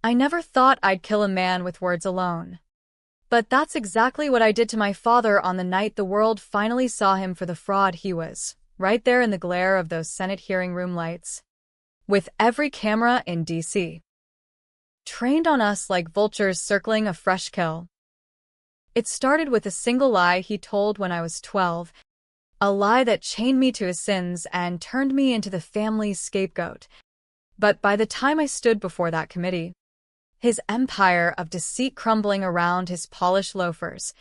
I never thought I'd kill a man with words alone. But that's exactly what I did to my father on the night the world finally saw him for the fraud he was, right there in the glare of those Senate hearing room lights. With every camera in D.C. trained on us like vultures circling a fresh kill. It started with a single lie he told when I was 12, a lie that chained me to his sins and turned me into the family's scapegoat. But by the time I stood before that committee, his empire of deceit crumbling around his polished loafers,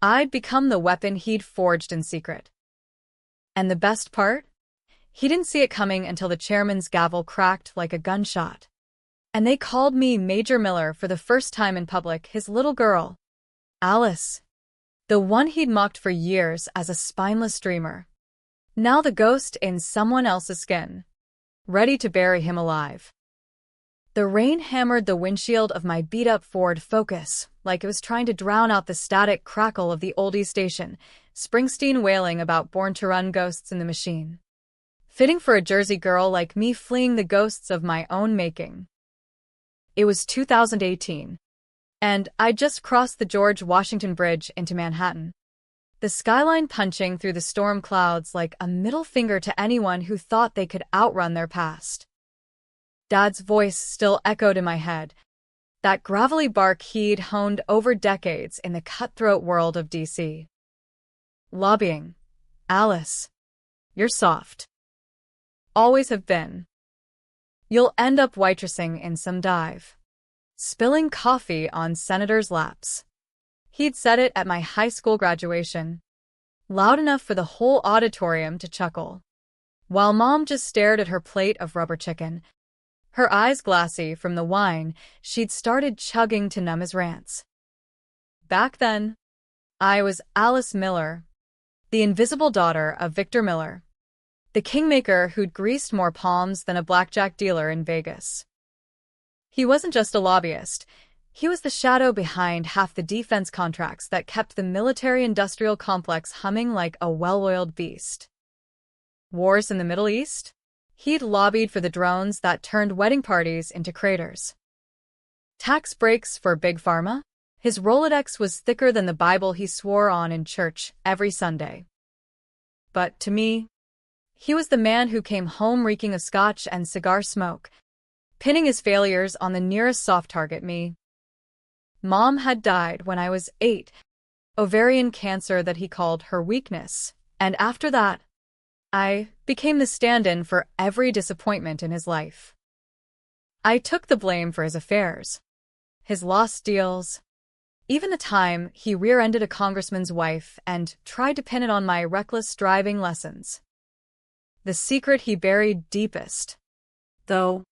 I'd become the weapon he'd forged in secret. And the best part? He didn't see it coming until the chairman's gavel cracked like a gunshot. And they called me Major Miller for the first time in public, his little girl, Alice, the one he'd mocked for years as a spineless dreamer. Now the ghost in someone else's skin, ready to bury him alive. The rain hammered the windshield of my beat-up Ford Focus like it was trying to drown out the static crackle of the oldie station, Springsteen wailing about Born to Run ghosts in the machine. Fitting for a Jersey girl like me fleeing the ghosts of my own making. It was 2018, and I'd just crossed the George Washington Bridge into Manhattan, the skyline punching through the storm clouds like a middle finger to anyone who thought they could outrun their past. Dad's voice still echoed in my head, that gravelly bark he'd honed over decades in the cutthroat world of D.C. Lobbying. Alice, you're soft. Always have been. You'll end up waitressing in some dive, spilling coffee on senators' laps. He'd said it at my high school graduation, loud enough for the whole auditorium to chuckle, while Mom just stared at her plate of rubber chicken, her eyes glassy from the wine she'd started chugging to numb his rants. Back then, I was Alice Miller, the invisible daughter of Victor Miller, the kingmaker who'd greased more palms than a blackjack dealer in Vegas. He wasn't just a lobbyist. He was the shadow behind half the defense contracts that kept the military-industrial complex humming like a well-oiled beast. Wars in the Middle East? He'd lobbied for the drones that turned wedding parties into craters. Tax breaks for Big Pharma? His Rolodex was thicker than the Bible he swore on in church every Sunday. But to me, he was the man who came home reeking of scotch and cigar smoke, pinning his failures on the nearest soft target, me. Mom had died when I was 8, ovarian cancer that he called her weakness, and after that, I became the stand-in for every disappointment in his life. I took the blame for his affairs, his lost deals, even the time he rear-ended a congressman's wife and tried to pin it on my reckless driving lessons. The secret he buried deepest, though,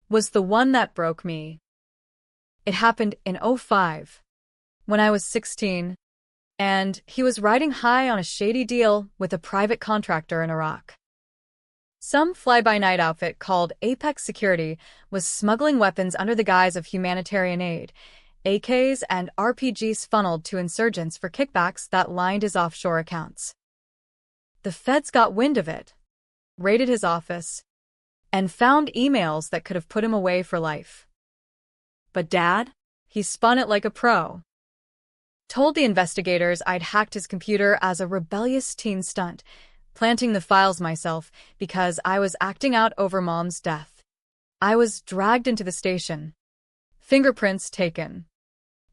was the one that broke me. It happened in 2005, when I was 16, and he was riding high on a shady deal with a private contractor in Iraq. Some fly-by-night outfit called Apex Security was smuggling weapons under the guise of humanitarian aid, AKs and RPGs funneled to insurgents for kickbacks that lined his offshore accounts. The feds got wind of it, raided his office, and found emails that could have put him away for life. But Dad? He spun it like a pro. Told the investigators I'd hacked his computer as a rebellious teen stunt, planting the files myself because I was acting out over Mom's death. I was dragged into the station. Fingerprints taken.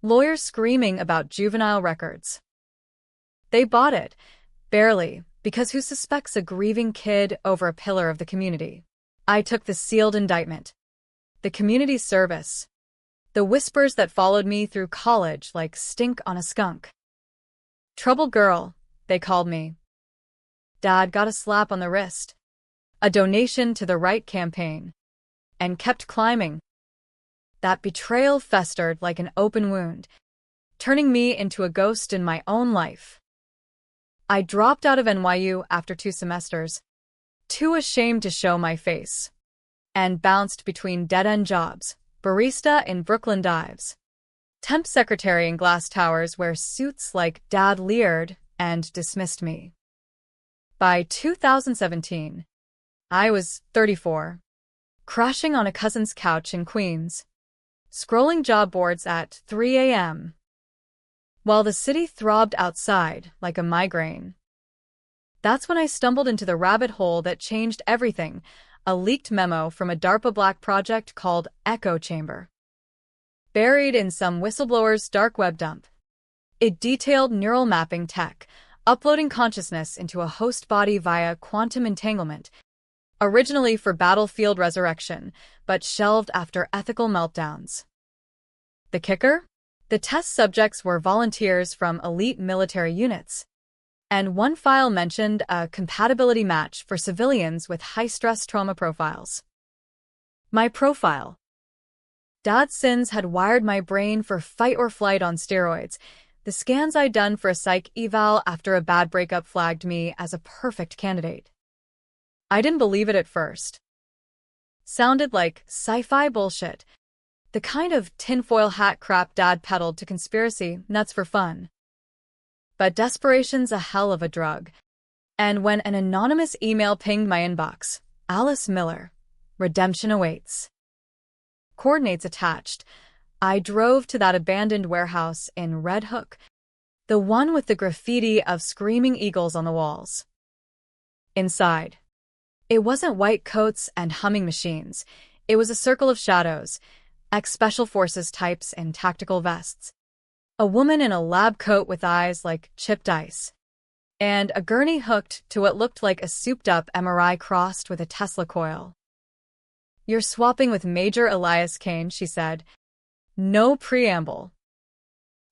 Lawyers screaming about juvenile records. They bought it, barely, because who suspects a grieving kid over a pillar of the community? I took the sealed indictment. The community service. The whispers that followed me through college like stink on a skunk. Trouble girl, they called me. Dad got a slap on the wrist, a donation to the right campaign, and kept climbing. That betrayal festered like an open wound, turning me into a ghost in my own life. I dropped out of NYU after 2 semesters, too ashamed to show my face, and bounced between dead-end jobs. Barista in Brooklyn dives, temp secretary in glass towers where suits like Dad leered and dismissed me. By 2017, I was 34, crashing on a cousin's couch in Queens, scrolling job boards at 3 a.m., while the city throbbed outside like a migraine. That's when I stumbled into the rabbit hole that changed everything, a leaked memo from a DARPA Black project called Echo Chamber. Buried in some whistleblower's dark web dump. It detailed neural mapping tech, uploading consciousness into a host body via quantum entanglement, originally for battlefield resurrection, but shelved after ethical meltdowns. The kicker? The test subjects were volunteers from elite military units, and one file mentioned a compatibility match for civilians with high-stress trauma profiles. My profile. Dad's sins had wired my brain for fight or flight on steroids. The scans I'd done for a psych eval after a bad breakup flagged me as a perfect candidate. I didn't believe it at first. Sounded like sci-fi bullshit. The kind of tinfoil hat crap Dad peddled to conspiracy nuts for fun. But desperation's a hell of a drug. And when an anonymous email pinged my inbox, Alice Miller, redemption awaits. Coordinates attached. I drove to that abandoned warehouse in Red Hook, the one with the graffiti of screaming eagles on the walls. Inside. It wasn't white coats and humming machines. It was a circle of shadows, ex-special forces types in tactical vests, a woman in a lab coat with eyes like chipped ice, and a gurney hooked to what looked like a souped-up MRI crossed with a Tesla coil. "You're swapping with Major Elias Kane," she said. No preamble.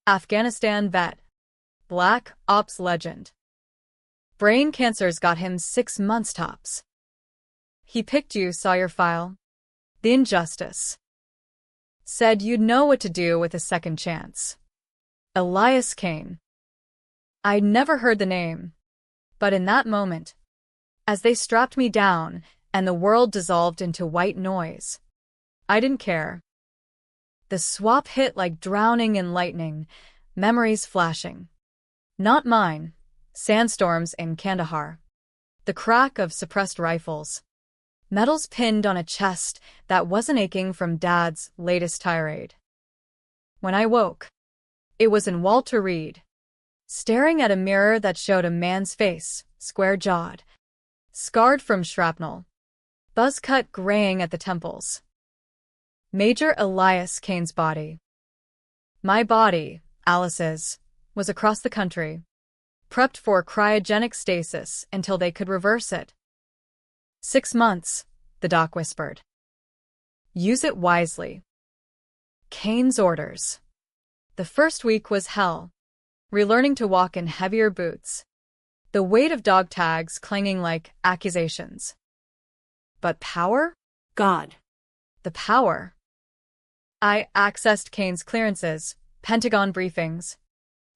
Afghanistan vet. Black Ops legend. Brain cancer's got him 6 months tops. He picked you, saw your file. The injustice. Said you'd know what to do with a second chance. Elias Kane. I'd never heard the name. But in that moment, as they strapped me down and the world dissolved into white noise, I didn't care. The swap hit like drowning in lightning, memories flashing. Not mine. Sandstorms in Kandahar. The crack of suppressed rifles. Medals pinned on a chest that wasn't aching from Dad's latest tirade. When I woke, it was in Walter Reed, staring at a mirror that showed a man's face, square-jawed, scarred from shrapnel, buzz-cut graying at the temples. Major Elias Kane's body. My body, Alice's, was across the country, prepped for cryogenic stasis until they could reverse it. 6 months, the doc whispered. Use it wisely. Kane's orders. The first week was hell, relearning to walk in heavier boots, the weight of dog tags clanging like accusations. But power? God. The power. I accessed Kane's clearances, Pentagon briefings,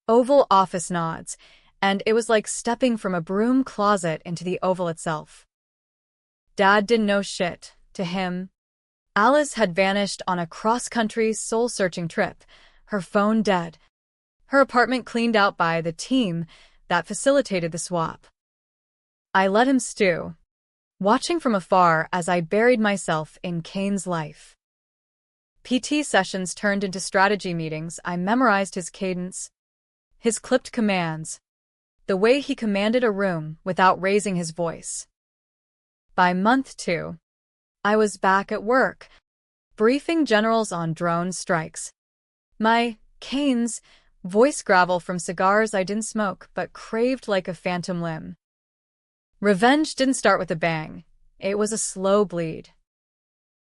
Oval Office nods, and it was like stepping from a broom closet into the Oval itself. Dad didn't know shit. To him, Alice had vanished on a cross-country soul-searching trip, her phone dead, her apartment cleaned out by the team that facilitated the swap. I let him stew, watching from afar as I buried myself in Kane's life. PT sessions turned into strategy meetings. I memorized his cadence, his clipped commands, the way he commanded a room without raising his voice. By month 2, I was back at work, briefing generals on drone strikes. My Kane's voice gravel from cigars I didn't smoke but craved like a phantom limb. Revenge didn't start with a bang. It was a slow bleed.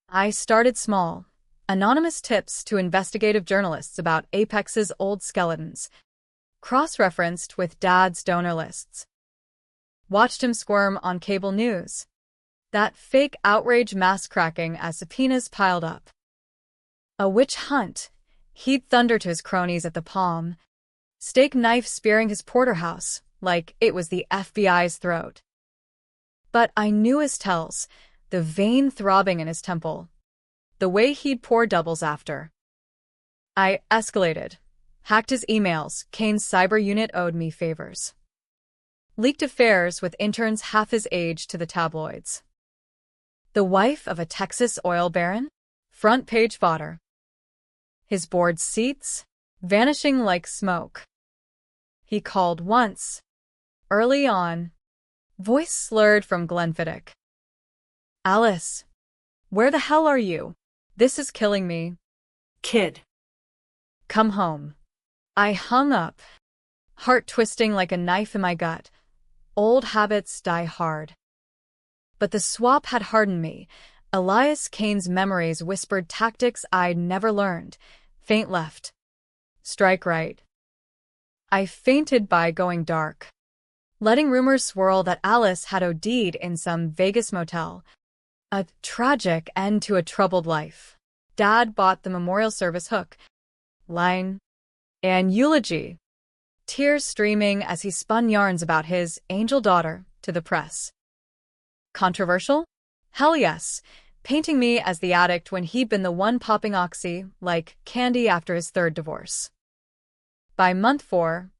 I started small. Anonymous tips to investigative journalists about Apex's old skeletons, cross-referenced with Dad's donor lists. Watched him squirm on cable news. That fake outrage mass-cracking as subpoenas piled up. A witch hunt. He'd thunder to his cronies at the Palm, steak knife spearing his porterhouse like it was the FBI's throat. But I knew his tells, the vein throbbing in his temple, the way he'd pour doubles after. I escalated, hacked his emails. Kane's cyber unit owed me favors. Leaked affairs with interns half his age to the tabloids. The wife of a Texas oil baron? Front page fodder. his board seats vanishing like smoke. He called once, early on, voice slurred from Glenfiddich. "Alice, where the hell are you? This is killing me. Kid. Come home." I hung up, heart twisting like a knife in my gut. Old habits die hard. But the swap had hardened me. Elias Kane's memories whispered tactics I'd never learned. Faint left. Strike right. I fainted by going dark, letting rumors swirl that Alice had OD'd in some Vegas motel. A tragic end to a troubled life. Dad bought the memorial service hook, line, and eulogy, tears streaming as he spun yarns about his angel daughter to the press. Controversial? Hell yes, painting me as the addict when he'd been the one popping oxy like candy after his third divorce. By month 4,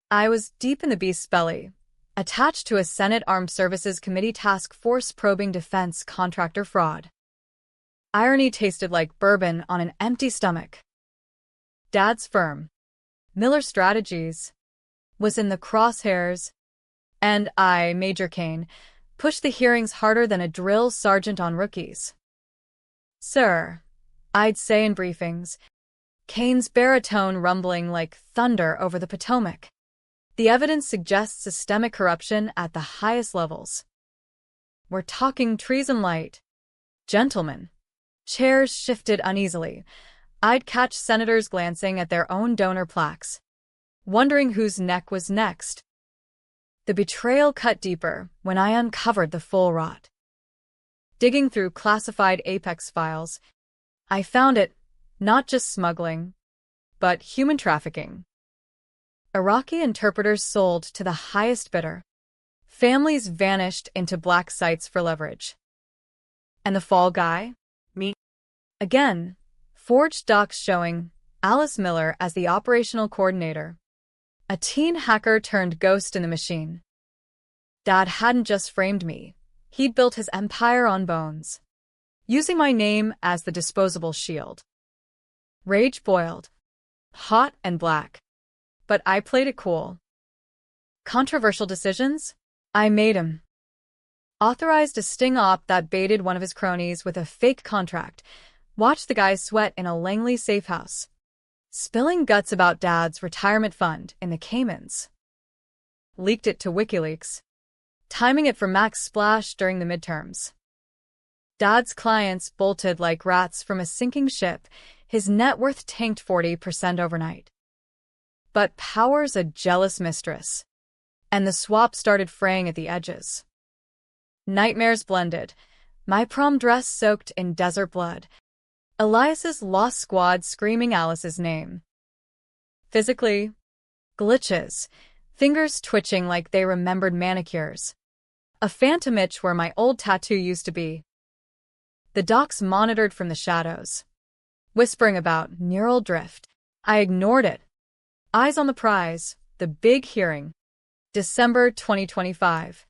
I was deep in the beast's belly, attached to a Senate Armed Services Committee task force probing defense contractor fraud. Irony tasted like bourbon on an empty stomach. Dad's firm, Miller Strategies, was in the crosshairs, and I, Major Kane, pushed the hearings harder than a drill sergeant on rookies. "Sir," I'd say in briefings, Kane's baritone rumbling like thunder over the Potomac. "The evidence suggests systemic corruption at the highest levels. We're talking treason light. Gentlemen." Chairs shifted uneasily. I'd catch senators glancing at their own donor plaques, wondering whose neck was next. The betrayal cut deeper when I uncovered the full rot. Digging through classified Apex files, I found it not just smuggling, but human trafficking. Iraqi interpreters sold to the highest bidder. Families vanished into black sites for leverage. And the fall guy? Me. Again, forged docs showing Alice Miller as the operational coordinator. A teen hacker turned ghost in the machine. Dad hadn't just framed me. He'd built his empire on bones, using my name as the disposable shield. Rage boiled, hot and black. But I played it cool. Controversial decisions? I made 'em. Authorized a sting op that baited one of his cronies with a fake contract. Watched the guy sweat in a Langley safe house. Spilling guts about Dad's retirement fund in the Caymans. Leaked it to WikiLeaks. Timing it for Max Splash during the midterms. Dad's clients bolted like rats from a sinking ship. His net worth tanked 40% overnight. But power's a jealous mistress, and the swap started fraying at the edges. Nightmares blended, my prom dress soaked in desert blood, Elias's lost squad screaming Alice's name. Physically, glitches, fingers twitching like they remembered manicures. A phantom itch where my old tattoo used to be. The docs monitored from the shadows, whispering about neural drift. I ignored it. Eyes on the prize, the big hearing. December 2025.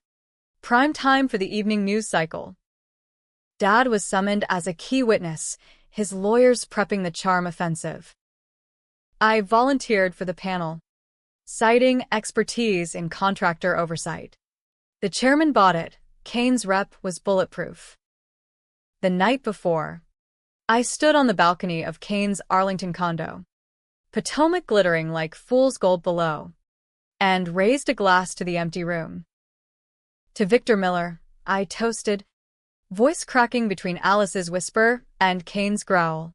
Prime time for the evening news cycle. Dad was summoned as a key witness, his lawyers prepping the charm offensive. I volunteered for the panel, citing expertise in contractor oversight. The chairman bought it. Kane's rep was bulletproof. The night before, I stood on the balcony of Kane's Arlington condo, Potomac glittering like fool's gold below, and raised a glass to the empty room. To Victor Miller, I toasted, voice cracking between Alice's whisper and Kane's growl.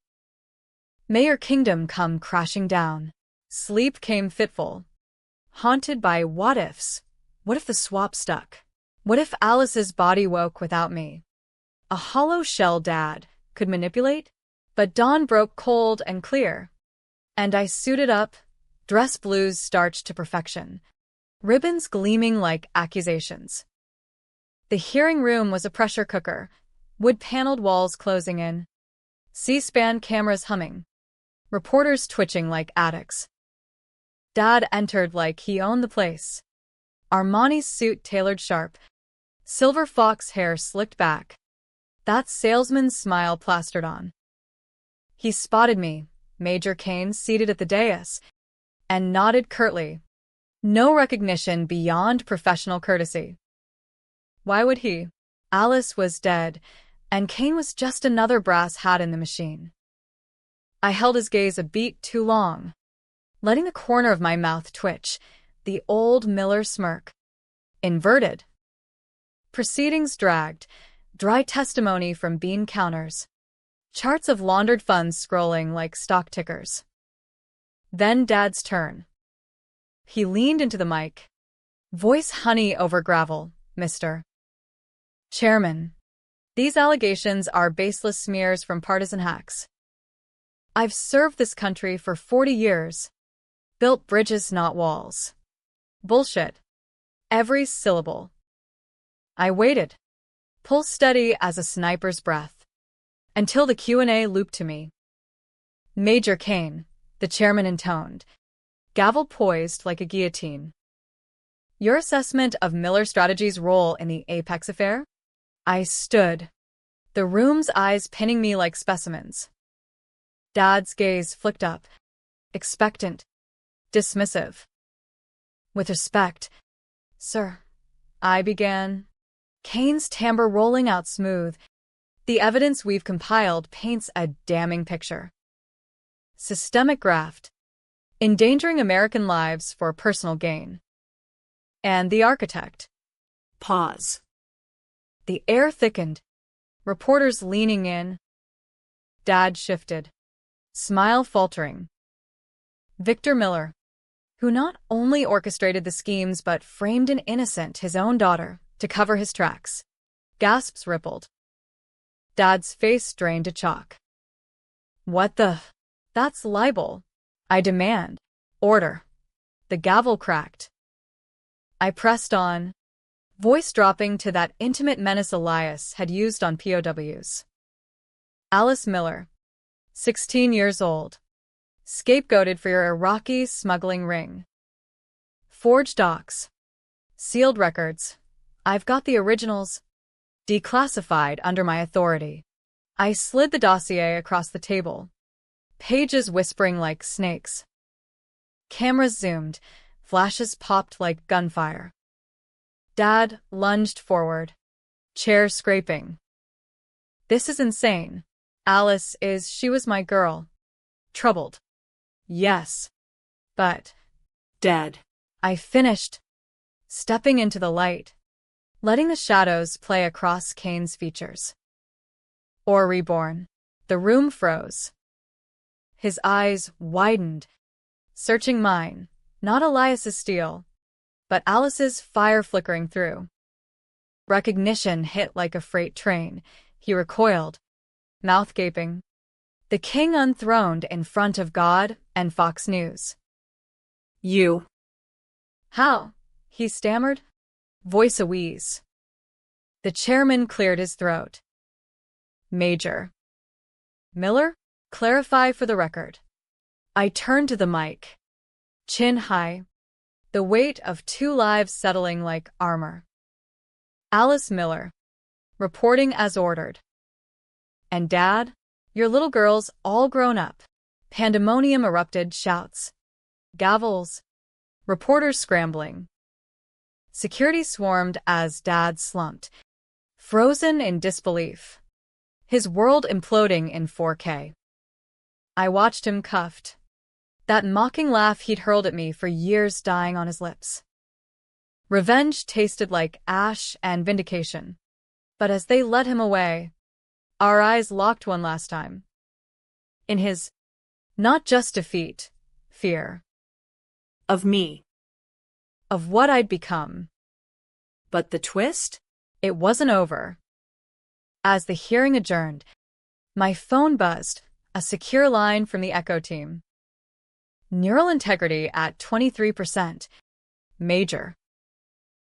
May your kingdom come crashing down. Sleep came fitful, haunted by what-ifs. What if the swap stuck? What if Alice's body woke without me? A hollow shell Dad could manipulate? But dawn broke cold and clear, and I suited up, dress blues starched to perfection, ribbons gleaming like accusations. The hearing room was a pressure cooker, wood-paneled walls closing in, C-SPAN cameras humming, reporters twitching like addicts. Dad entered like he owned the place. Armani's suit tailored sharp, silver fox hair slicked back, that salesman's smile plastered on. He spotted me, Major Kane seated at the dais, and nodded curtly. No recognition beyond professional courtesy. Why would he? Alice was dead, and Kane was just another brass hat in the machine. I held his gaze a beat too long, letting the corner of my mouth twitch, the old Miller smirk. Inverted. Proceedings dragged, dry testimony from bean counters, charts of laundered funds scrolling like stock tickers. Then Dad's turn. He leaned into the mic. Voice honey over gravel, Mr. Chairman. These allegations are baseless smears from partisan hacks. I've served this country for 40 years. Built bridges, not walls. Bullshit. Every syllable. I waited, pulse steady as a sniper's breath, until the Q&A looped to me. Major Kane, the chairman intoned, gavel poised like a guillotine. Your assessment of Miller Strategies' role in the Apex affair? I stood, the room's eyes pinning me like specimens. Dad's gaze flicked up, expectant, dismissive. With respect, sir, I began, Kane's timbre rolling out smooth. The evidence we've compiled paints a damning picture. Systemic graft, endangering American lives for personal gain. And the architect. Pause. The air thickened, reporters leaning in. Dad shifted, smile faltering. Victor Miller, who not only orchestrated the schemes but framed an innocent, his own daughter, to cover his tracks. Gasps rippled. Dad's face drained to chalk. What the? That's libel. I demand. Order. The gavel cracked. I pressed on, voice dropping to that intimate menace Elias had used on POWs. Alice Miller, 16 years old, scapegoated for your Iraqi smuggling ring. Forged docs. Sealed records. I've got the originals. Declassified under my authority. I slid the dossier across the table, pages whispering like snakes. Cameras zoomed, flashes popped like gunfire. Dad lunged forward, chair scraping. This is insane. Alice she was my girl. Troubled. Yes. But dead. I finished, stepping into the light, letting the shadows play across Kane's features. Or reborn. The room froze. His eyes widened, searching mine, not Elias's steel, but Alice's fire flickering through. Recognition hit like a freight train. He recoiled, mouth gaping. The king unthroned in front of God and Fox News. You. How? He stammered, voice a wheeze. The chairman cleared his throat. Major Miller, clarify for the record. I turned to the mic, chin high, the weight of 2 lives settling like armor. Alice Miller, reporting as ordered. And Dad, your little girl's all grown up. Pandemonium erupted, shouts, gavels, reporters scrambling. Security swarmed as Dad slumped, frozen in disbelief, his world imploding in 4K. I watched him cuffed, that mocking laugh he'd hurled at me for years dying on his lips. Revenge tasted like ash and vindication. But as they led him away, our eyes locked one last time. In his, not just defeat, fear. Of me. Of what I'd become. But the twist? It wasn't over. As the hearing adjourned, my phone buzzed, a secure line from the Echo team. Neural integrity at 23%. Major.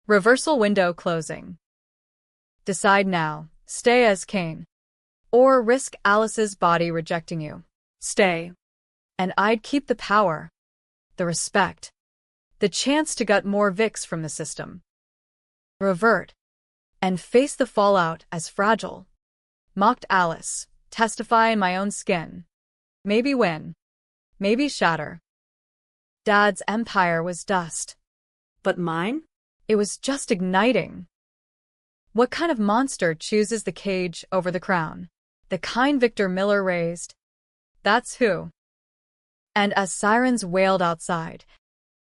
Reversal window closing. Decide now, stay as Kane. Or risk Alice's body rejecting you. Stay. And I'd keep the power, the respect, the chance to gut more Vicks from the system. Revert. And face the fallout as fragile. Mocked Alice, testify in my own skin. Maybe win. maybe shatter. Dad's empire was dust. But mine? It was just igniting. What kind of monster chooses the cage over the crown? The kind Victor Miller raised. That's who. And as sirens wailed outside,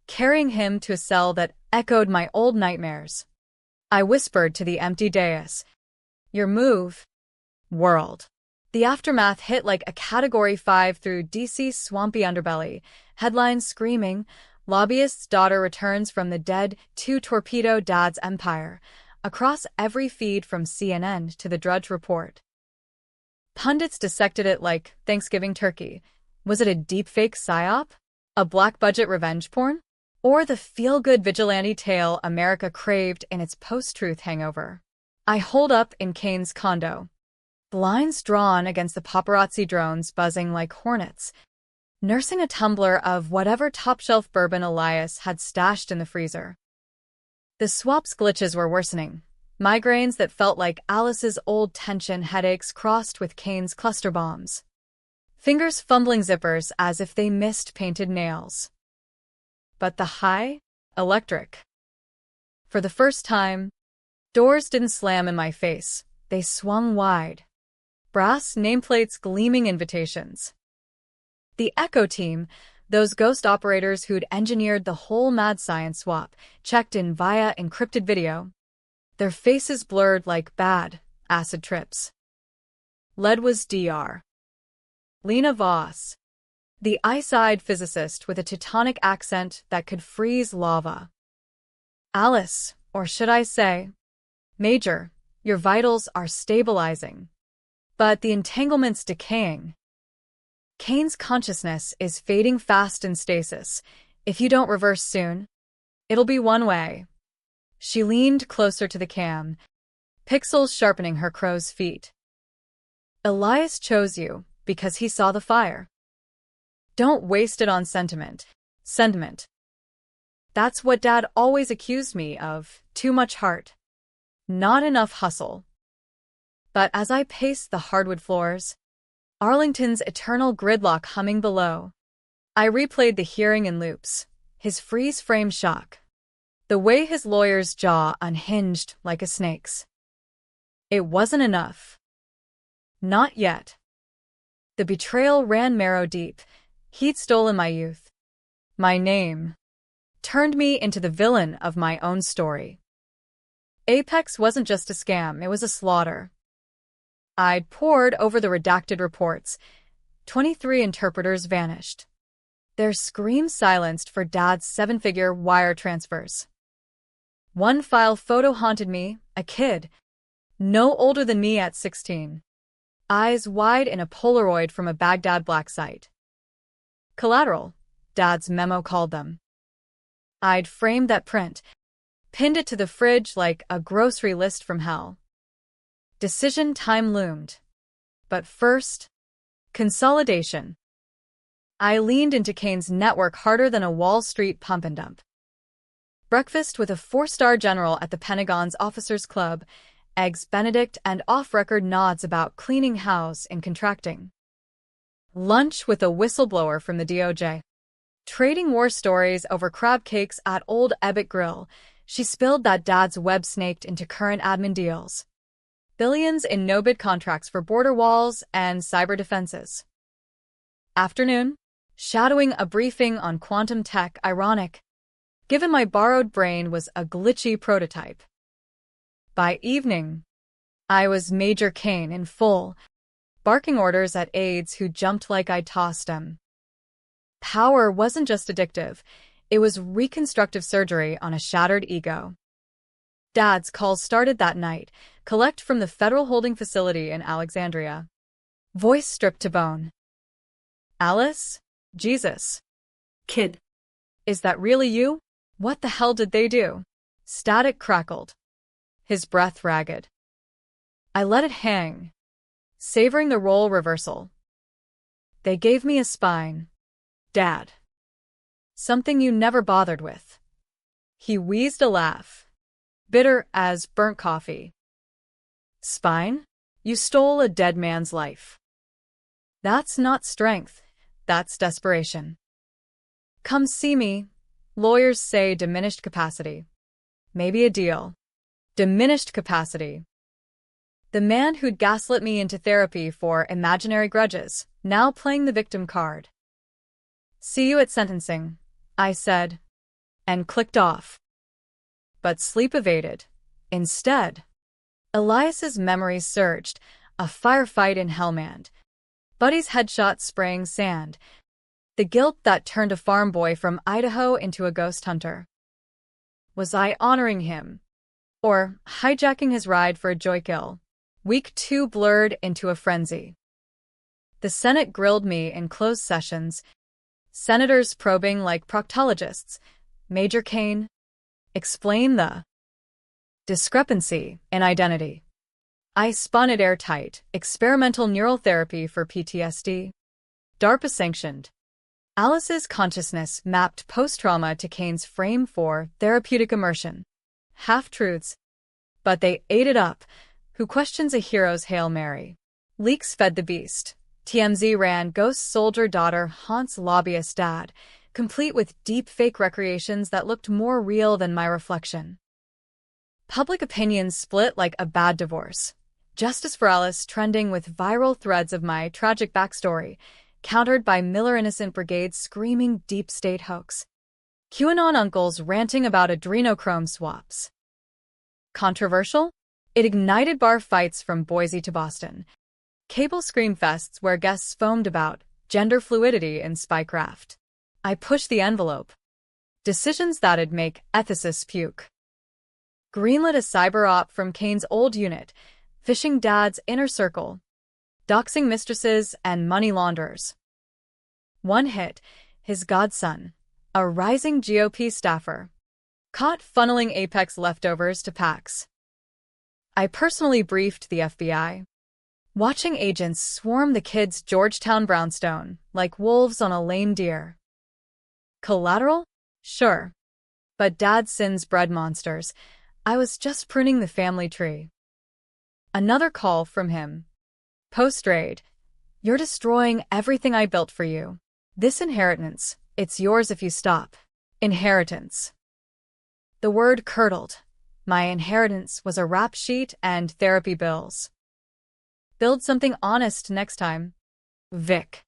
carrying him to a cell that echoed my old nightmares, I whispered to the empty dais, "Your move, world." The aftermath hit like a Category 5 through DC's swampy underbelly, headlines screaming, "Lobbyist's daughter returns from the dead to torpedo Dad's empire," across every feed from CNN to the Drudge Report. Pundits dissected it like Thanksgiving turkey. Was it a deepfake psyop? A black-budget revenge porn? Or the feel-good vigilante tale America craved in its post-truth hangover? I holed up in Kane's condo, blinds drawn against the paparazzi drones buzzing like hornets, nursing a tumbler of whatever top-shelf bourbon Elias had stashed in the freezer. The swap's glitches were worsening. Migraines that felt like Alice's old tension headaches crossed with Kane's cluster bombs. Fingers fumbling zippers as if they missed painted nails. But the high? Electric. For the first time, doors didn't slam in my face. They swung wide. Brass nameplates gleaming invitations. The Echo team, those ghost operators who'd engineered the whole mad science swap, checked in via encrypted video. Their faces blurred like bad acid trips. Led was Dr. Lena Voss, the ice-eyed physicist with a Teutonic accent that could freeze lava. "Alice, or should I say, Major, your vitals are stabilizing, but the entanglement's decaying. Kane's consciousness is fading fast in stasis. If you don't reverse soon, it'll be one way." She leaned closer to the cam, pixels sharpening her crow's feet. "Elias chose you because he saw the fire. Don't waste it on sentiment. Sentiment. That's what Dad always accused me of, too much heart. Not enough hustle." But as I paced the hardwood floors, Arlington's eternal gridlock humming below, I replayed the hearing in loops, his freeze-frame shock, the way his lawyer's jaw unhinged like a snake's. It wasn't enough. Not yet. The betrayal ran marrow deep. He'd stolen my youth, my name, turned me into the villain of my own story. Apex wasn't just a scam, it was a slaughter. I'd pored over the redacted reports. 23 interpreters vanished. Their screams silenced for Dad's 7-figure wire transfers. One file photo haunted me, a kid, no older than me at 16. Eyes wide in a Polaroid from a Baghdad black site. Collateral, Dad's memo called them. I'd framed that print, pinned it to the fridge like a grocery list from hell. Decision time loomed. But first, consolidation. I leaned into Kane's network harder than a Wall Street pump and dump. Breakfast with a 4-star general at the Pentagon's Officers Club, Eggs Benedict and off-record nods about cleaning house and contracting. Lunch with a whistleblower from the DOJ. Trading war stories over crab cakes at Old Ebbitt Grill, she spilled that Dad's web snaked into current admin deals. Billions in no-bid contracts for border walls and cyber defenses. Afternoon, shadowing a briefing on quantum tech, ironic, given my borrowed brain was a glitchy prototype. By evening, I was Major Kane in full, barking orders at aides who jumped like I'd tossed them. Power wasn't just addictive, it was reconstructive surgery on a shattered ego. Dad's calls started that night, collect from the federal holding facility in Alexandria. Voice stripped to bone. "Alice? Jesus. Kid. Is that really you? What the hell did they do?" Static crackled. His breath ragged. I let it hang, savoring the role reversal. "They gave me a spine, Dad. Something you never bothered with." He wheezed a laugh, bitter as burnt coffee. "Spine? You stole a dead man's life. That's not strength, That's desperation. Come see me. Lawyers say diminished capacity. Maybe a deal. Diminished capacity. The man who'd gaslit me into therapy for imaginary grudges, now playing the victim card. See you at sentencing, I said, and clicked off. But sleep evaded. Instead, Elias's memories surged, a firefight in Hellmand, Buddy's headshot spraying sand, the guilt that turned a farm boy from Idaho into a ghost hunter. Was I honoring him? Or hijacking his ride for a joy kill? Week 2 blurred into a frenzy. The Senate grilled me in closed sessions, senators probing like proctologists. Major Kane, explain the discrepancy in identity. I spun it airtight, experimental neural therapy for PTSD. DARPA sanctioned. Alice's consciousness mapped post-trauma to Kane's frame for therapeutic immersion. Half-truths. But they ate it up. Who questions a hero's Hail Mary? Leaks fed the beast. TMZ ran ghost soldier daughter haunts lobbyist dad, complete with deep fake recreations that looked more real than my reflection. Public opinion split like a bad divorce. Justice for Alice trending with viral threads of my tragic backstory, countered by Miller Innocent Brigade screaming deep state hoax. QAnon uncles ranting about adrenochrome swaps. Controversial? It ignited bar fights from Boise to Boston. Cable scream fests where guests foamed about gender fluidity in spycraft. I pushed the envelope. Decisions that'd make ethicists puke. Greenlit a cyber op from Kane's old unit, phishing dad's inner circle, doxing mistresses and money launderers. One hit, his godson, a rising GOP staffer, caught funneling Apex leftovers to PACs. I personally briefed the FBI, watching agents swarm the kid's Georgetown brownstone like wolves on a lame deer. Collateral? Sure. But Dad's sins bred monsters. I was just pruning the family tree. Another call from him. Post-raid. You're destroying everything I built for you. This inheritance, it's yours if you stop. Inheritance. The word curdled. My inheritance was a rap sheet and therapy bills. Build something honest next time. Vic.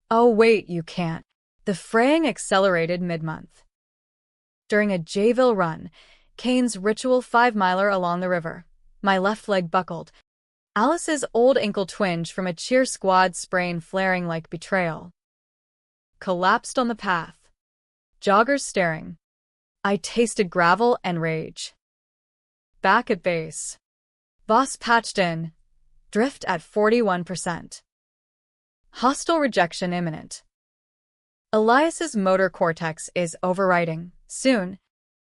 Oh wait, you can't. The fraying accelerated mid-month. During a Jayville run, Kane's ritual 5-miler along the river, my left leg buckled. Alice's old ankle twinge from a cheer squad sprain flaring like betrayal. Collapsed on the path. Joggers staring. I tasted gravel and rage. Back at base. Boss patched in. Drift at 41%. Hostile rejection imminent. Elias's motor cortex is overriding. Soon,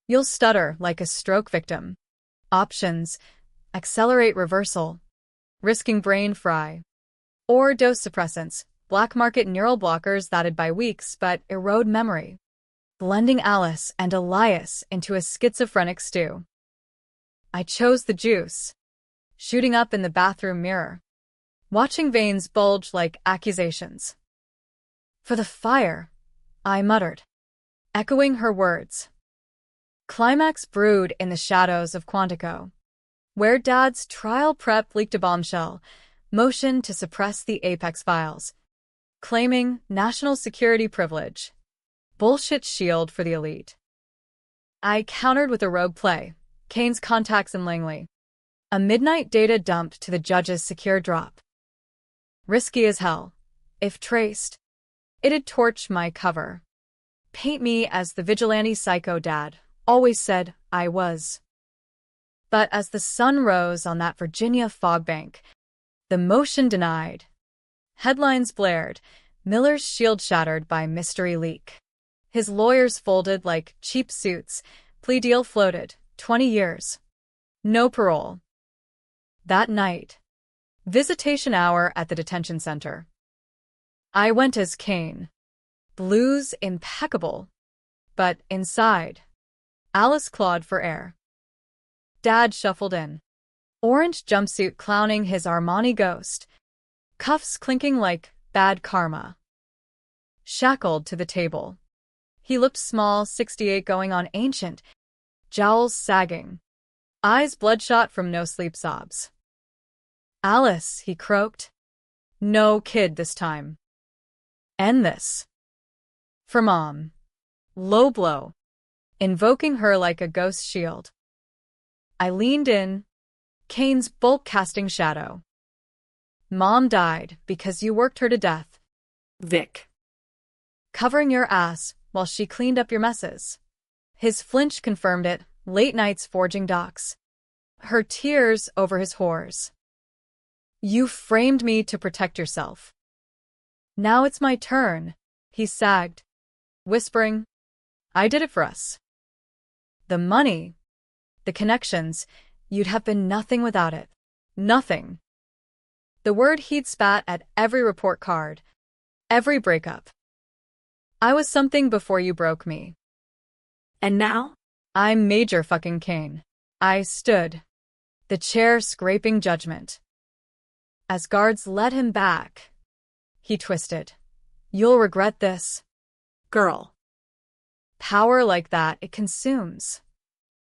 you'll stutter like a stroke victim. Options. Accelerate reversal. Risking brain fry. Or dose suppressants, black market neural blockers that'd buy weeks but erode memory. Blending Alice and Elias into a schizophrenic stew. I chose the juice. Shooting up in the bathroom mirror. Watching veins bulge like accusations. For the fire, I muttered, echoing her words. Climax brewed in the shadows of Quantico, where Dad's trial prep leaked a bombshell, motion to suppress the Apex files, claiming national security privilege. Bullshit shield for the elite. I countered with a rogue play, Kane's contacts in Langley. A midnight data dump to the judge's secure drop. Risky as hell. If traced, it'd torch my cover. Paint me as the vigilante psycho Dad always said I was. But as the sun rose on that Virginia fog bank, the motion denied. Headlines blared, Miller's shield shattered by mystery leak. His lawyers folded like cheap suits, plea deal floated, 20 years. No parole. That night. Visitation hour at the detention center. I went as Kane. Blues impeccable. But inside, Alice clawed for air. Dad shuffled in. Orange jumpsuit clowning his Armani ghost. Cuffs clinking like bad karma. shackled to the table. He looked small, 68 going on ancient, jowls sagging, eyes bloodshot from no-sleep sobs. "Alice," he croaked. "No kid this time. End this. For Mom." Low blow, invoking her like a ghost shield. I leaned in, Kane's bulk casting shadow. "Mom died because you worked her to death. Vic. Covering your ass while she cleaned up your messes." His flinch confirmed it, late nights forging docs. Her tears over his whores. "You framed me to protect yourself. Now it's my turn," he sagged, whispering, "I did it for us. The money, the connections, you'd have been nothing without it. Nothing." The word he'd spat at every report card, every breakup. "I was something before you broke me. And now? I'm Major fucking Kane." I stood, the chair scraping judgment. As guards led him back, he twisted. "You'll regret this." Girl. Power like that, it consumes.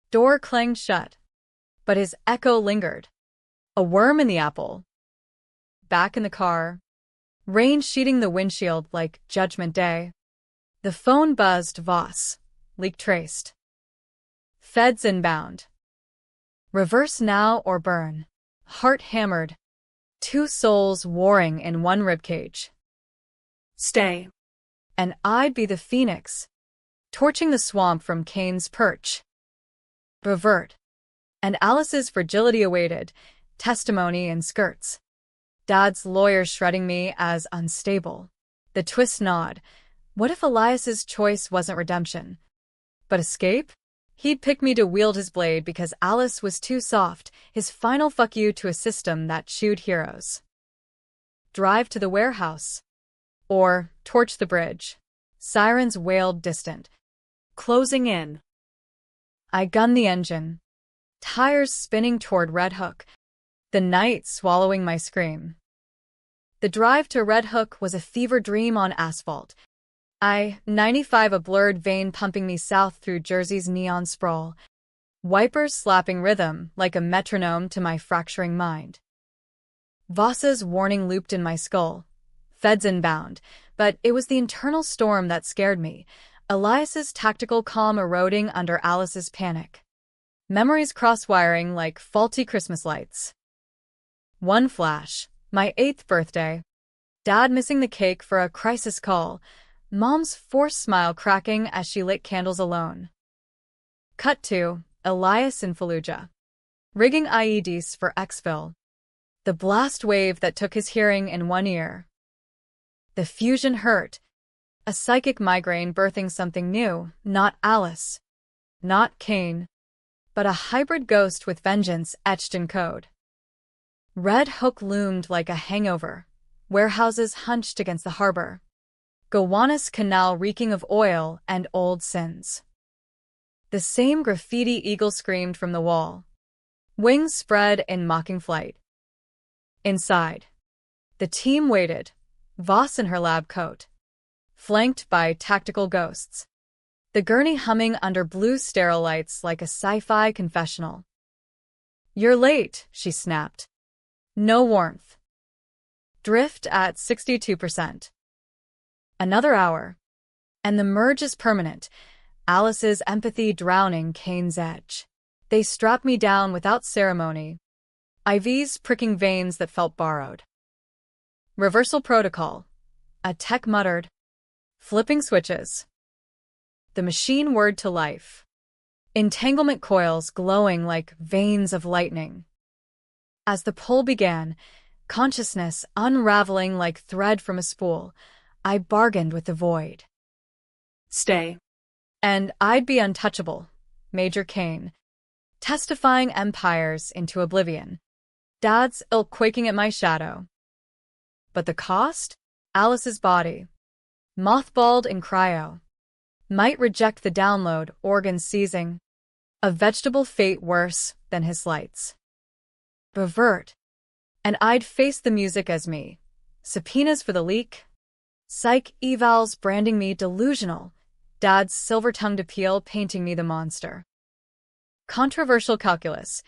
Door clanged shut, but his echo lingered. A worm in the apple. Back in the car, rain sheeting the windshield like Judgment Day. The phone buzzed. Voss. Leak traced. Feds inbound. Reverse now or burn. Heart hammered. Two souls warring in one ribcage. Stay. And I'd be the phoenix, torching the swamp from Kane's perch. Revert. And Alice's fragility awaited, testimony in skirts. Dad's lawyer shredding me as unstable. The twist nod. What if Elias's choice wasn't redemption, but escape? He'd pick me to wield his blade because Alice was too soft, his final fuck you to a system that chewed heroes. Drive to the warehouse. Or torch the bridge. Sirens wailed distant. Closing in. I gunned the engine. Tires spinning toward Red Hook. The night swallowing my scream. The drive to Red Hook was a fever dream on asphalt. 95 a blurred vein pumping me south through Jersey's neon sprawl. Wipers slapping rhythm like a metronome to my fracturing mind. Voss's warning looped in my skull. Feds inbound, but it was the internal storm that scared me. Elias's tactical calm eroding under Alice's panic. Memories cross-wiring like faulty Christmas lights. One flash, my 8th birthday. Dad missing the cake for a crisis call. Mom's forced smile cracking as she lit candles alone. Cut to Elias in Fallujah, rigging IEDs for exfil. The blast wave that took his hearing in one ear. The fusion hurt, a psychic migraine birthing something new, not Alice, not Kane, but a hybrid ghost with vengeance etched in code. Red Hook loomed like a hangover, warehouses hunched against the harbor. Gowanus Canal reeking of oil and old sins. The same graffiti eagle screamed from the wall. Wings spread in mocking flight. Inside, the team waited, Voss in her lab coat, flanked by tactical ghosts. The gurney humming under blue sterile lights like a sci-fi confessional. "You're late," she snapped. No warmth. Drift at 62%. Another hour. And the merge is permanent. Alice's empathy drowning Kane's edge. They strapped me down without ceremony. IVs pricking veins that felt borrowed. Reversal protocol. A tech muttered. Flipping switches. The machine whirred to life. Entanglement coils glowing like veins of lightning. As the pull began, consciousness unraveling like thread from a spool, I bargained with the void. Stay. And I'd be untouchable, Major Kane, testifying empires into oblivion. Dad's ilk quaking at my shadow. But the cost? Alice's body, mothballed in cryo, might reject the download, organs seizing. A vegetable fate worse than his slights. Revert. And I'd face the music as me. Subpoenas for the leak. Psych evals branding me delusional. Dad's silver-tongued appeal painting me the monster. Controversial calculus.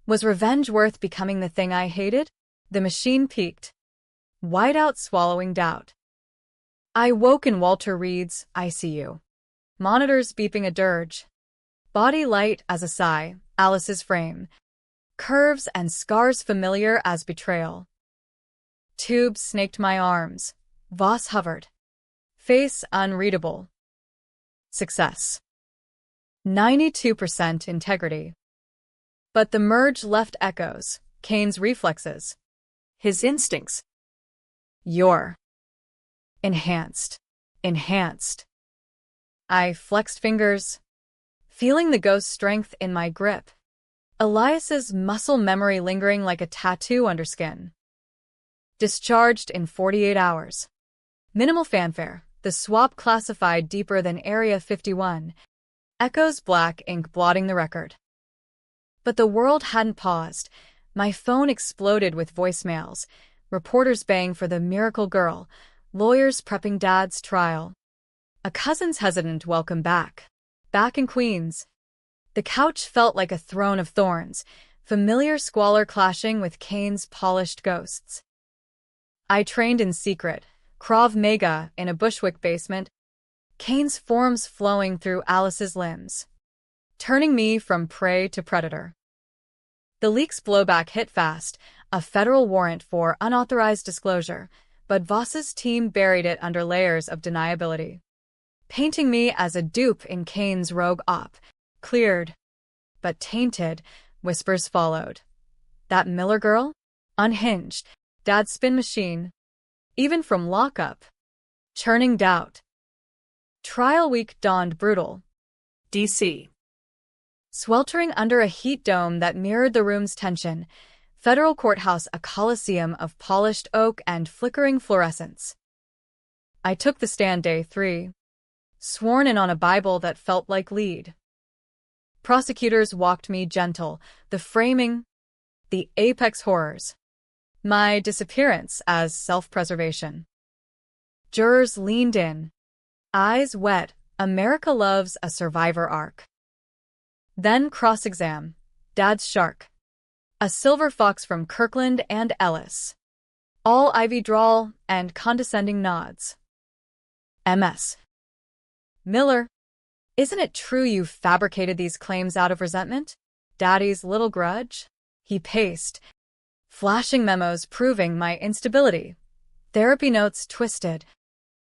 Was revenge worth becoming the thing I hated? The machine peaked. Whiteout swallowing doubt. I woke in Walter Reed's ICU. Monitors beeping a dirge. Body light as a sigh, Alice's frame. Curves and scars familiar as betrayal. Tubes snaked my arms. Voss hovered. Face unreadable. Success. 92% integrity. But the merge left echoes, Kane's reflexes. His instincts. Your. Enhanced. Enhanced. I flexed fingers, feeling the ghost strength in my grip. Elias's muscle memory lingering like a tattoo under skin. Discharged in 48 hours. Minimal fanfare, the swap classified deeper than Area 51. Echoes black ink blotting the record. But the world hadn't paused. My phone exploded with voicemails. Reporters baying for the miracle girl. Lawyers prepping Dad's trial. A cousin's hesitant welcome back. Back in Queens. The couch felt like a throne of thorns, familiar squalor clashing with Kane's polished ghosts. I trained in secret, Krav Maga in a Bushwick basement, Kane's forms flowing through Alice's limbs, turning me from prey to predator. The leak's blowback hit fast, a federal warrant for unauthorized disclosure, but Voss's team buried it under layers of deniability. Painting me as a dupe in Kane's rogue op. Cleared. But tainted, whispers followed. That Miller girl? Unhinged. Dad's spin machine. Even from lockup. Churning doubt. Trial week dawned brutal. D.C. Sweltering under a heat dome that mirrored the room's tension, federal courthouse a coliseum of polished oak and flickering fluorescence. I took the stand day 3. Sworn in on a Bible that felt like lead. Prosecutors walked me gentle, the framing, the apex horrors. My disappearance as self-preservation. Jurors leaned in, eyes wet, America loves a survivor arc. Then cross-exam, Dad's shark. A silver fox from Kirkland and Ellis. All ivy drawl and condescending nods. MS. Miller, isn't it true you fabricated these claims out of resentment? Daddy's little grudge? He paced, flashing memos proving my instability. Therapy notes twisted.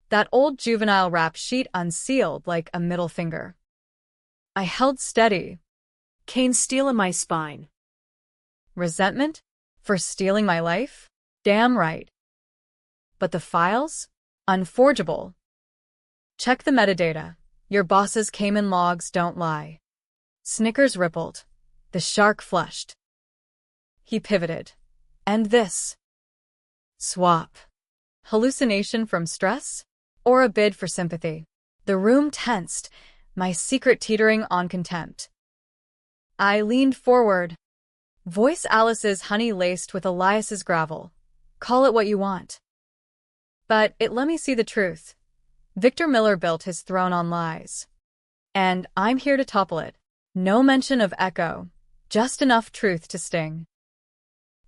That old juvenile rap sheet unsealed like a middle finger. I held steady. Kane's steel in my spine. Resentment? For stealing my life? Damn right. But the files? Unforgeable. Check the metadata. Your boss's Cayman logs don't lie. Snickers rippled. The shark flushed. He pivoted. And this? Swap. Hallucination from stress? Or a bid for sympathy? The room tensed, my secret teetering on contempt. I leaned forward. Voice Alice's honey laced with Elias's gravel. Call it what you want. But it let me see the truth. Victor Miller built his throne on lies. And I'm here to topple it. No mention of echo, just enough truth to sting.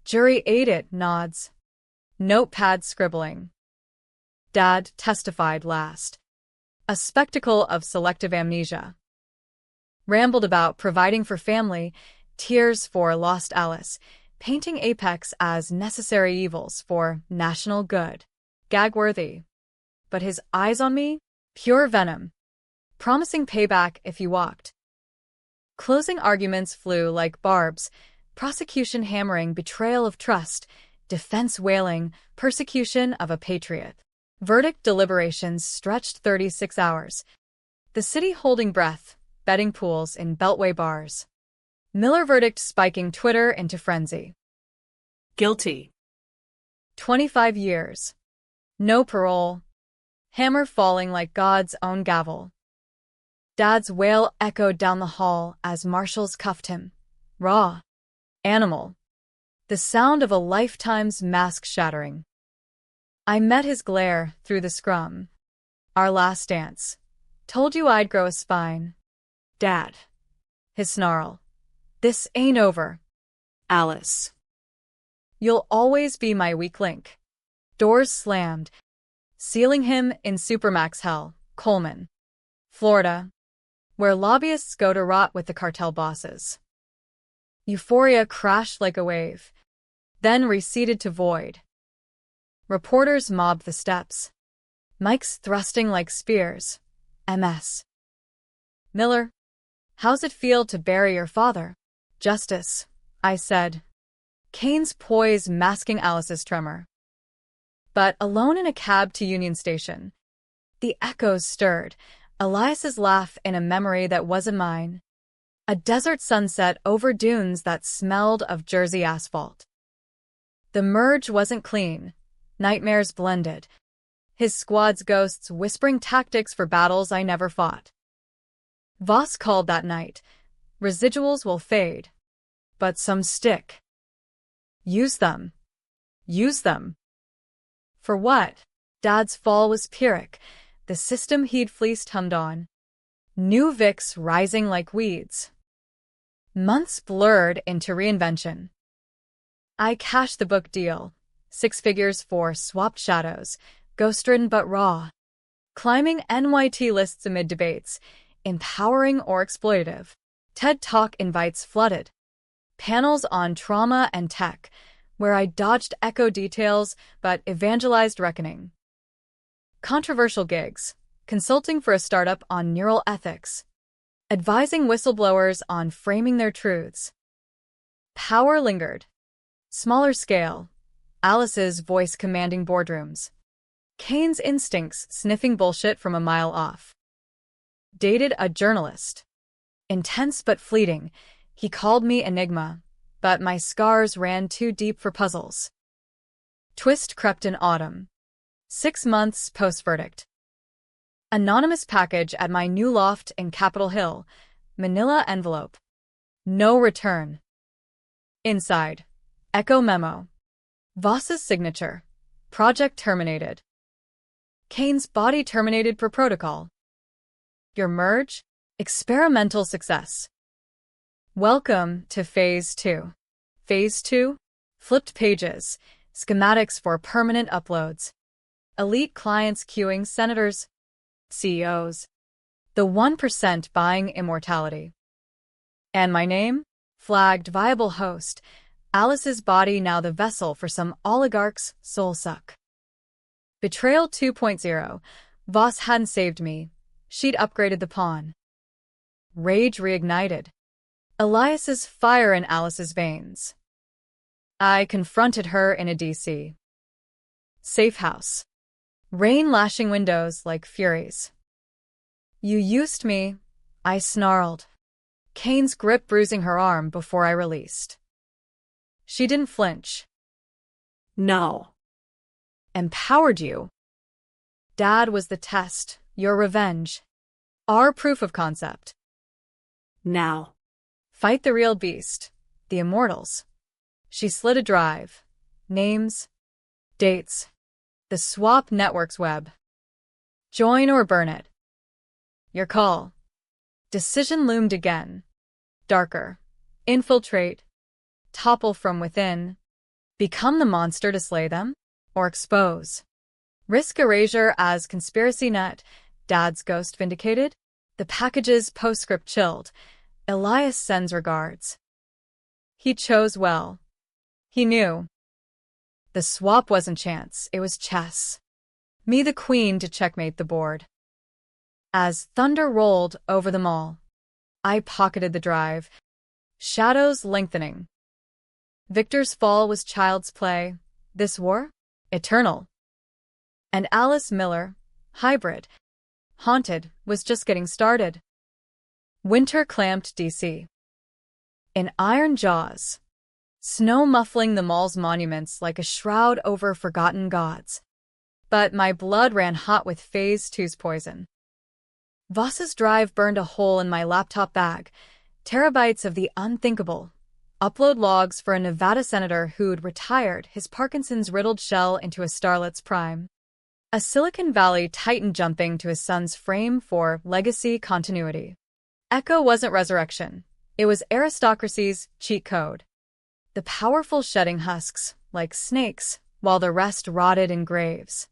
Jury ate it, nods. Notepad scribbling. Dad testified last. A spectacle of selective amnesia. Rambled about providing for family, tears for lost Alice, painting Apex as necessary evils for national good. Gag-worthy. But his eyes on me? Pure venom. Promising payback if he walked. Closing arguments flew like barbs, prosecution hammering betrayal of trust, defense wailing persecution of a patriot. Verdict deliberations stretched 36 hours. The city holding breath, betting pools in Beltway bars. Miller verdict spiking Twitter into frenzy. Guilty. 25 years. No parole. Hammer falling like God's own gavel. Dad's wail echoed down the hall as marshals cuffed him. Raw. Animal. The sound of a lifetime's mask shattering. I met his glare through the scrum. Our last dance. Told you I'd grow a spine. Dad. His snarl. This ain't over. Alice. You'll always be my weak link. Doors slammed, sealing him in Supermax hell, Coleman, Florida, where lobbyists go to rot with the cartel bosses. Euphoria crashed like a wave, then receded to void. Reporters mobbed the steps. Mics thrusting like spears. MS. Miller, how's it feel to bury your father? Justice, I said. Kane's poise masking Alice's tremor. But alone in a cab to Union Station, the echoes stirred, Elias's laugh in a memory that wasn't mine. A desert sunset over dunes that smelled of Jersey asphalt. The merge wasn't clean. Nightmares blended. His squad's ghosts whispering tactics for battles I never fought. Voss called that night. Residuals will fade. But some stick. Use them. Use them. For what? Dad's fall was Pyrrhic. The system he'd fleeced hummed on. New Vicks rising like weeds. Months blurred into reinvention. I cashed the book deal. 6 figures for Swapped Shadows, ghost-ridden but raw. Climbing NYT lists amid debates, empowering or exploitative. TED Talk invites flooded. Panels on trauma and tech, where I dodged echo details but evangelized reckoning. Controversial gigs, consulting for a startup on neural ethics, advising whistleblowers on framing their truths. Power lingered. Smaller scale, Alice's voice commanding boardrooms. Kane's instincts sniffing bullshit from a mile off. Dated a journalist. Intense but fleeting, he called me Enigma, but my scars ran too deep for puzzles. Twist crept in autumn. 6 months post-verdict. Anonymous package at my new loft in Capitol Hill. Manila envelope. No return. Inside. Echo memo. Voss's signature. Project terminated. Kane's body terminated per protocol. Your merge? Experimental success. Welcome to Phase 2. Phase 2? Flipped pages. Schematics for permanent uploads. Elite clients queuing senators. CEOs. The 1% buying immortality. And my name? Flagged viable host. Alice's body now the vessel for some oligarch's soul suck. Betrayal 2.0. Voss hadn't saved me. She'd upgraded the pawn. Rage reignited. Elias's fire in Alice's veins. I confronted her in a DC. Safe house. Rain lashing windows like furies. You used me, I snarled. Kane's grip bruising her arm before I released. She didn't flinch. No. Empowered you. Dad was the test, your revenge. Our proof of concept. Now. Fight the real beast, the immortals. She slid a drive. Names. Dates. The Swap Network's web. Join or burn it. Your call. Decision loomed again. Darker. Infiltrate. Topple from within. Become the monster to slay them? Or expose? Risk erasure as conspiracy net. Dad's ghost vindicated? The package's postscript chilled. Elias sends regards. He chose well. He knew. The swap wasn't chance, it was chess. Me the queen to checkmate the board. As thunder rolled over them all, I pocketed the drive. Shadows lengthening. Victor's fall was child's play. This war? Eternal. And Alice Miller, hybrid, haunted, was just getting started. Winter clamped DC. In iron jaws. Snow muffling the mall's monuments like a shroud over forgotten gods. But my blood ran hot with Phase 2's poison. Voss's drive burned a hole in my laptop bag. Terabytes of the unthinkable. Upload logs for a Nevada senator who'd retired his Parkinson's-riddled shell into a starlet's prime. A Silicon Valley titan jumping to his son's frame for legacy continuity. Echo wasn't resurrection. It was aristocracy's cheat code. The powerful shedding husks, like snakes, while the rest rotted in graves.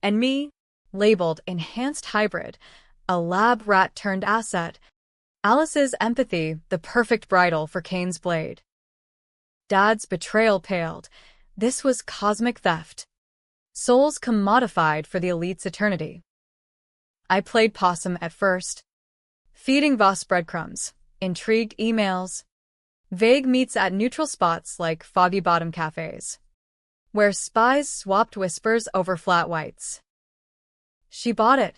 And me, labeled enhanced hybrid, a lab rat turned asset. Alice's empathy, the perfect bridle for Cain's blade. Dad's betrayal paled. This was cosmic theft. Souls commodified for the elite's eternity. I played possum at first, feeding Voss breadcrumbs, intrigued emails, vague meets at neutral spots like foggy bottom cafes, where spies swapped whispers over flat whites. She bought it,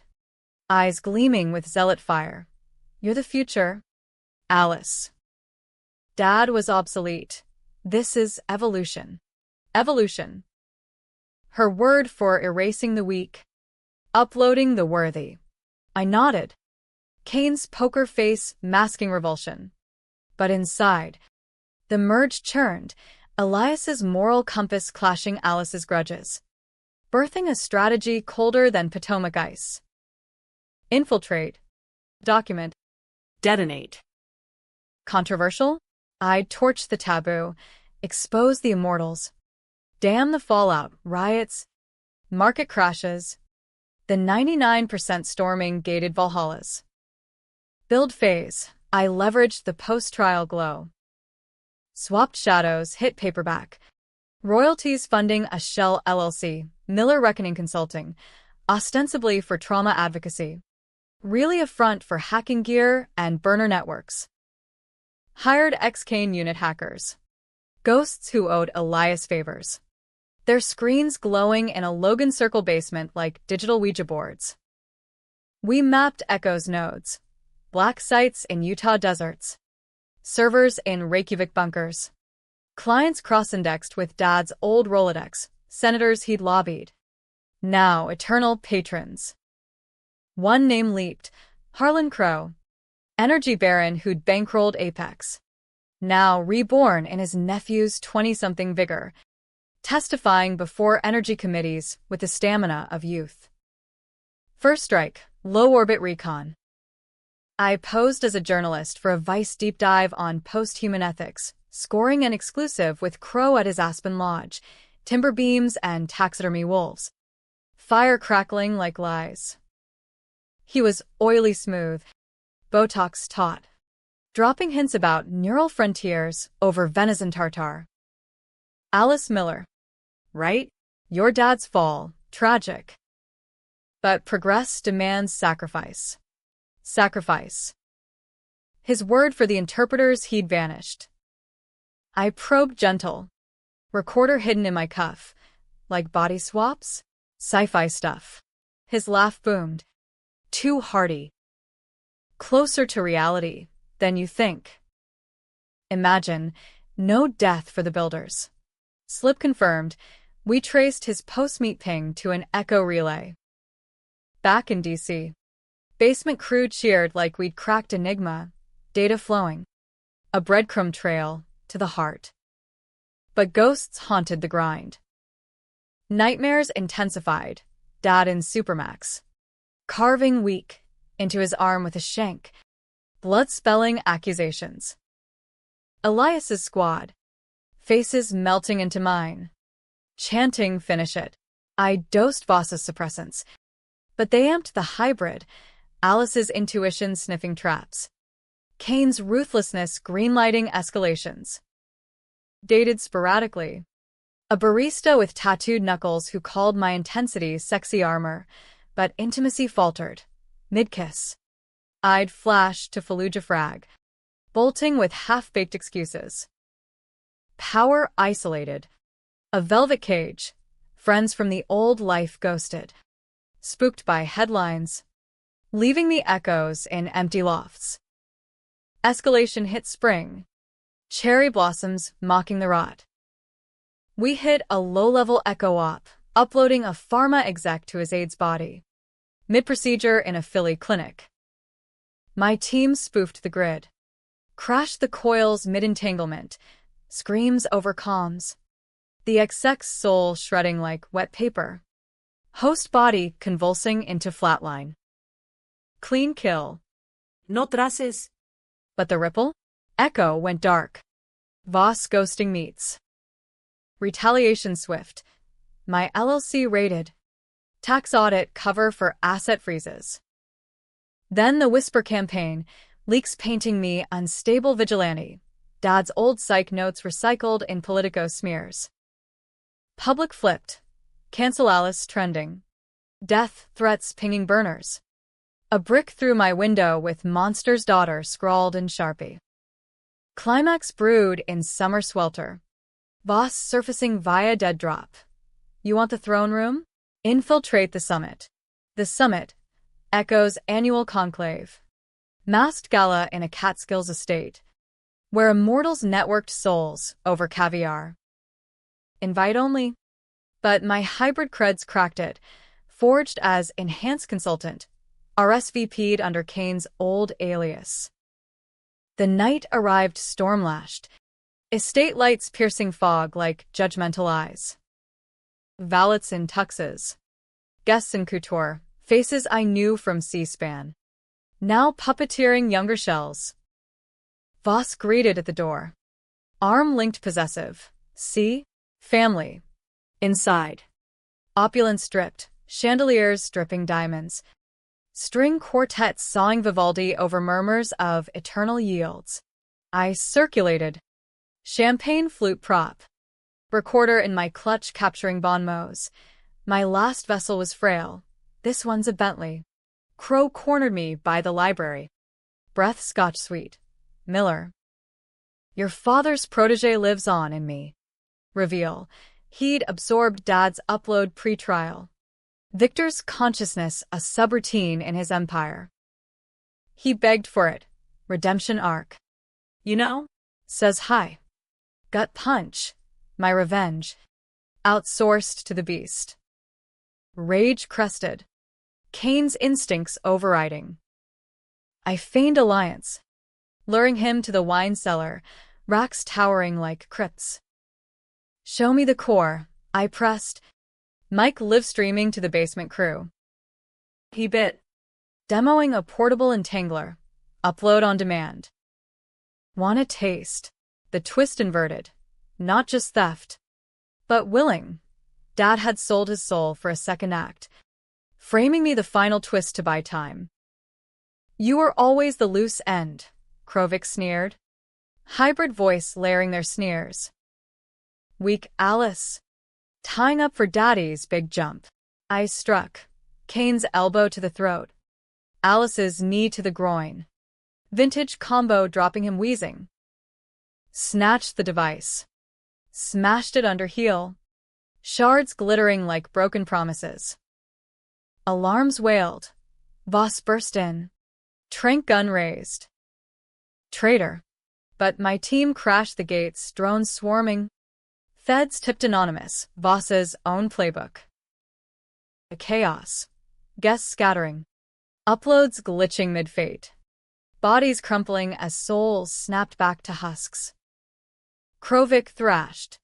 eyes gleaming with zealot fire. You're the future, Alice. Dad was obsolete. This is evolution. Evolution. Her word for erasing the weak, uploading the worthy. I nodded. Cain's poker face masking revulsion. But inside, the merge churned, Elias's moral compass clashing Alice's grudges, birthing a strategy colder than Potomac ice. Infiltrate. Document. Detonate. Controversial? I'd torch the taboo, expose the immortals. Damn the fallout, riots, market crashes, the 99% storming gated Valhallas. Build phase. I leveraged the post-trial glow. Swapped shadows, hit paperback. Royalties funding a shell LLC, Miller Reckoning Consulting, ostensibly for trauma advocacy. Really a front for hacking gear and burner networks. Hired ex-Cain unit hackers. Ghosts who owed Elias favors. Their screens glowing in a Logan Circle basement like digital Ouija boards. We mapped Echo's nodes. Black sites in Utah deserts. Servers in Reykjavik bunkers. Clients cross-indexed with Dad's old Rolodex, senators he'd lobbied. Now eternal patrons. One name leaped, Harlan Crow, energy baron who'd bankrolled Apex. Now reborn in his nephew's 20-something vigor, testifying before energy committees with the stamina of youth. First strike, low-orbit recon. I posed as a journalist for a Vice deep dive on post-human ethics, scoring an exclusive with Crow at his Aspen Lodge, timber beams and taxidermy wolves. Fire crackling like lies. He was oily smooth, Botox taut, dropping hints about neural frontiers over venison tartare. Alice Miller. Right? Your dad's fall, tragic. But progress demands sacrifice. Sacrifice. His word for the interpreters he'd vanished. I probed gentle. Recorder hidden in my cuff. Like body swaps? Sci-fi stuff. His laugh boomed. Too hearty. Closer to reality than you think. Imagine, no death for the builders. Slip confirmed, we traced his post-meet ping to an echo relay. Back in D.C. Basement crew cheered like we'd cracked Enigma, data flowing. A breadcrumb trail to the heart. But ghosts haunted the grind. Nightmares intensified, Dad in Supermax. Carving weak into his arm with a shank. Blood-spelling accusations. Elias's squad. Faces melting into mine. Chanting finish it. I dosed Voss's suppressants. But they amped the hybrid, Alice's intuition sniffing traps. Cain's ruthlessness greenlighting escalations. Dated sporadically. A barista with tattooed knuckles who called my intensity sexy armor, but intimacy faltered. Mid-kiss. I'd flash to Fallujah frag, bolting with half-baked excuses. Power isolated. A velvet cage. Friends from the old life ghosted. Spooked by headlines. Leaving the echoes in empty lofts. Escalation hit spring. Cherry blossoms mocking the rot. We hit a low-level echo op, uploading a pharma exec to his aide's body. Mid-procedure in a Philly clinic. My team spoofed the grid. Crash the coils mid-entanglement. Screams over comms. The exec's soul shredding like wet paper. Host body convulsing into flatline. Clean kill. No traces. But the ripple? Echo went dark. Voss ghosting meets. Retaliation swift. My LLC raided. Tax audit cover for asset freezes. Then the whisper campaign, leaks painting me unstable vigilante. Dad's old psych notes recycled in Politico smears. Public flipped. Cancel Alice trending. Death threats pinging burners. A brick through my window with Monster's daughter scrawled in Sharpie. Climax brewed in summer swelter. Voss surfacing via dead drop. You want the throne room? Infiltrate the summit. The summit. Echo's annual conclave. Masked gala in a Catskills estate. Where immortals networked souls over caviar. Invite only. But my hybrid creds cracked it. Forged as enhanced consultant. RSVP'd under Kane's old alias. The night arrived storm-lashed. Estate lights piercing fog like judgmental eyes. Valets in tuxes. Guests in couture, faces I knew from C-SPAN. Now puppeteering younger shells. Voss greeted at the door. Arm-linked possessive. See? Family. Inside. Opulence dripped, chandeliers dripping diamonds. String quartets sawing Vivaldi over murmurs of eternal yields. I circulated. Champagne flute prop. Recorder in my clutch capturing bon mots. My last vessel was frail. This one's a Bentley. Crow cornered me by the library. Breath Scotch sweet. Miller. Your father's protege lives on in me. Reveal. He'd absorbed Dad's upload pre-trial. Victor's consciousness a subroutine in his empire. He begged for it. Redemption arc. You know? Says hi. Gut punch. My revenge. Outsourced to the beast. Rage crested. Kane's instincts overriding. I feigned alliance. Luring him to the wine cellar, racks towering like crypts. Show me the core, I pressed. Mike live streaming to the basement crew. He bit. Demoing a portable entangler. Upload on demand. Want a taste. The twist inverted. Not just theft. But willing. Dad had sold his soul for a second act. Framing me the final twist to buy time. You were always the loose end, Krovic sneered. Hybrid voice layering their sneers. Weak Alice. Tying up for Daddy's big jump. I struck. Kane's elbow to the throat. Alice's knee to the groin. Vintage combo dropping him wheezing. Snatched the device. Smashed it under heel. Shards glittering like broken promises. Alarms wailed. Voss burst in. Trank gun raised. Traitor. But my team crashed the gates, drones swarming. Feds tipped anonymous, Voss's own playbook. A chaos. Guests scattering. Uploads glitching mid-fate. Bodies crumpling as souls snapped back to husks. Krovic thrashed.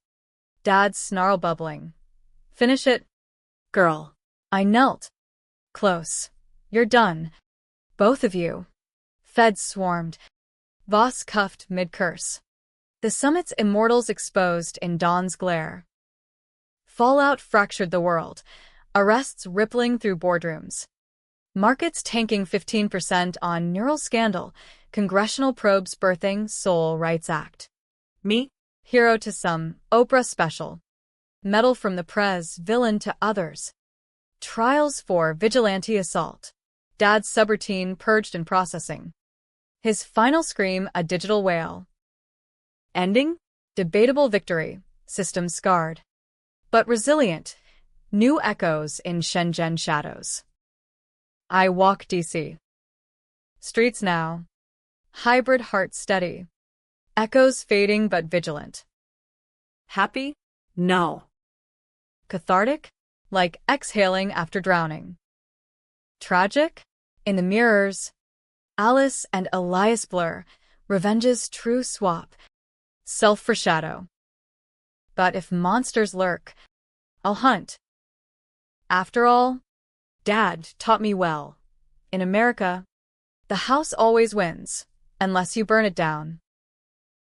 Dad's snarl bubbling. Finish it. Girl. I knelt. Close. You're done. Both of you. Feds swarmed. Voss cuffed mid-curse. The summit's immortals exposed in dawn's glare. Fallout fractured the world. Arrests rippling through boardrooms. Markets tanking 15% on neural scandal. Congressional probes birthing Soul Rights Act. Me? Hero to some, Oprah special. Medal from the prez, villain to others. Trials for vigilante assault. Dad's subroutine purged and processing. His final scream a digital wail. Ending? Debatable victory, system scarred. But resilient, new echoes in Shenzhen shadows. I walk DC. Streets now. Hybrid heart steady. Echoes fading but vigilant. Happy? No. Cathartic? Like exhaling after drowning. Tragic? In the mirrors. Alice and Elias blur, Revenge's true swap. Self-foreshadow. But if monsters lurk, I'll hunt. After all, Dad taught me well. In America, the house always wins, unless you burn it down.